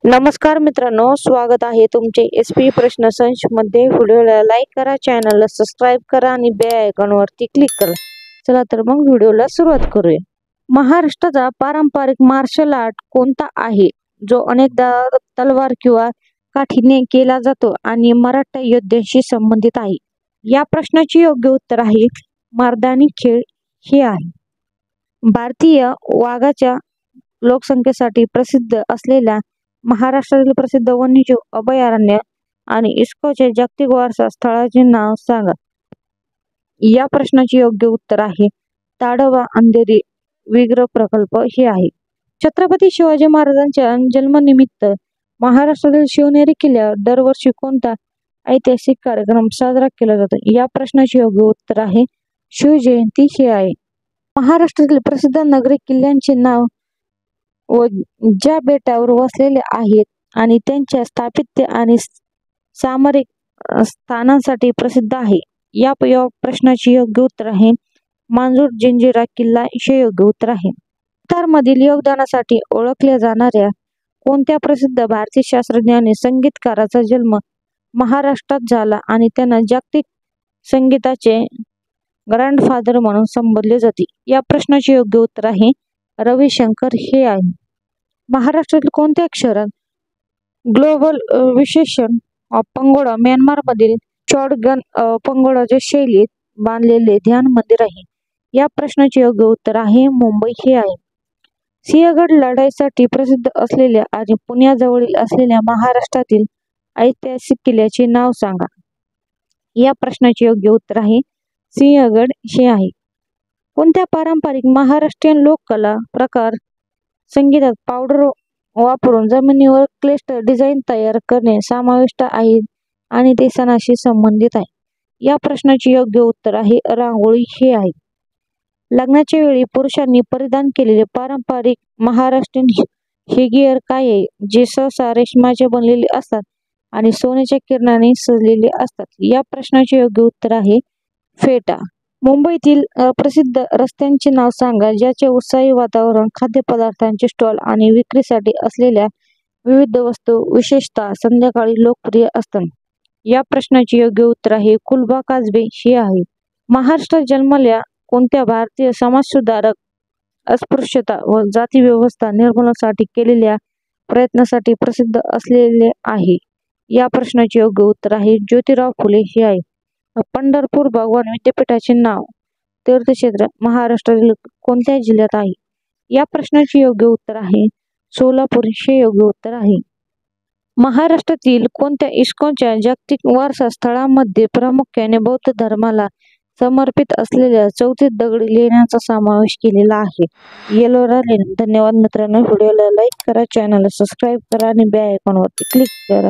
नमस्कार मित्रांनो, स्वागत आहे तुमचे एसपी प्रश्न संच मध्ये। व्हिडिओला लाईक करा, चॅनलला सबस्क्राइब करा आणि बेल आयकॉनवरती क्लिक करा। चला तर मग व्हिडिओला सुरुवात करूया। महाराष्ट्राचा पारंपरिक मार्शल आर्ट कोणता आहे जो अनेकदा तलवार किंवा काठीने केला जातो आणि मराठा योद्ध्यांशी संबंधित आहे? या प्रश्नाचे योग्य उत्तर आहे मर्दानी खेळ हे आहे। भारतीय वाघाच्या लोकसंख्येसाठी प्रसिद्ध असलेल्या महाराष्ट्रातील प्रसिद्ध वन्यजीव अभयारण्य आणि इस्कोचे जागतिक वारसा स्थळाचे नाव सांगा। या प्रश्नाचे योग्य उत्तर आहे ताडोबा अंधेरी विग्रह प्रकल्प हे आहे। छत्रपती शिवाजी महाराजांच्या जन्मानिमित्त महाराष्ट्रातील शिवनेरी किल्ल्यावर दरवर्षी कोणता ऐतिहासिक कार्यक्रम साजरा केला जातो? या प्रश्नाचे योग्य उत्तर आहे शिवजयंती हे आहे। महाराष्ट्रातील प्रसिद्ध नागरी किल्ल्यांचे नाव व ज्या बेटावर वसलेले आहेत आणि त्यांच्या स्थापत्य आणि सामरिक स्थानांसाठी प्रसिद्ध आहे। या प्रश्नाचे योग्य उत्तर आहे मांजूर जंजिरा किल्ला हे योग्य उत्तर आहे। मधील योगदानासाठी ओळखल्या जाणाऱ्या कोणत्या प्रसिद्ध भारतीय शास्त्रज्ञ आणि संगीतकाराचा जन्म महाराष्ट्रात झाला आणि त्यांना जागतिक संगीताचे ग्रँडफादर म्हणून संबोधले जाते? या प्रश्नाचे योग्य उत्तर आहे रविशंकर हे आहे। महाराष्ट्रातील कोणत्या शहरात ग्लोबल विशेषण ऑफ पंगोडा म्यानमारमधील चौडगन पंगोडाच्या शैलीत बांधलेले ध्यान मंदिर आहे? या प्रश्नाचे योग्य उत्तर आहे मुंबई हे आहे। सिंहगड लढाईसाठी प्रसिद्ध असलेल्या आणि पुण्याजवळील असलेल्या महाराष्ट्रातील ऐतिहासिक किल्ल्याचे नाव सांगा। या प्रश्नाचे योग्य उत्तर आहे सिंहगड हे आहे। कोणत्या पारंपरिक महाराष्ट्रीयन लोककला प्रकार संगीतात पावडर वापरून जमिनीवर क्लेस्ट डिझाईन तयार करणे समाविष्ट आहे आणि ते सणाशी संबंधित आहे? या प्रश्नाचे योग्य उत्तर आहे रांगोळी हे आहे। लग्नाच्या वेळी पुरुषांनी परिधान केलेले पारंपरिक महाराष्ट्रीयन हेगियर काय आहे जे सहसा रेशमाचे बनलेले असतात आणि सोन्याच्या किरणाने सजलेले असतात? या प्रश्नाचे योग्य उत्तर आहे फेटा। मुंबईतील प्रसिद्ध रस्त्यांचे नाव सांगा ज्याचे उत्साही वातावरण, खाद्यपदार्थांचे स्टॉल आणि विक्रीसाठी असलेल्या विविध वस्तू विशेषतः संध्याकाळी लोकप्रिय असतात? या प्रश्नाचे योग्य उत्तर आहे कुलबा काजबे हे आहे। महाराष्ट्रात जन्मलेल्या कोणत्या भारतीय समाजसुधारक अस्पृश्यता व जाती व्यवस्था निर्मूलनासाठी केलेल्या प्रयत्नासाठी प्रसिद्ध असलेले आहे? या प्रश्नाचे योग्य उत्तर आहे ज्योतिराव फुले हे आहे। पंढरपूर भगवान विद्यापीठाचे नाव तीर्थक्षेत्र महाराष्ट्रातील कोणत्या जिल्ह्यात आहे? या प्रश्नाचे योग्य उत्तर आहे सोलापूर हे योग्य उत्तर आहे। महाराष्ट्रातील कोणत्या इस्कॉनच्या जागतिक वारसा स्थळांमध्ये प्रामुख्याने बौद्ध धर्माला समर्पित असलेल्या 34 दगडी लेण्यांचा समावेश केलेला आहे? येलोरा लेणी। धन्यवाद मित्रांनो, व्हिडिओला लाईक करा, चॅनलला सबस्क्राइब करा आणि बेल आयकॉनवरती क्लिक करा।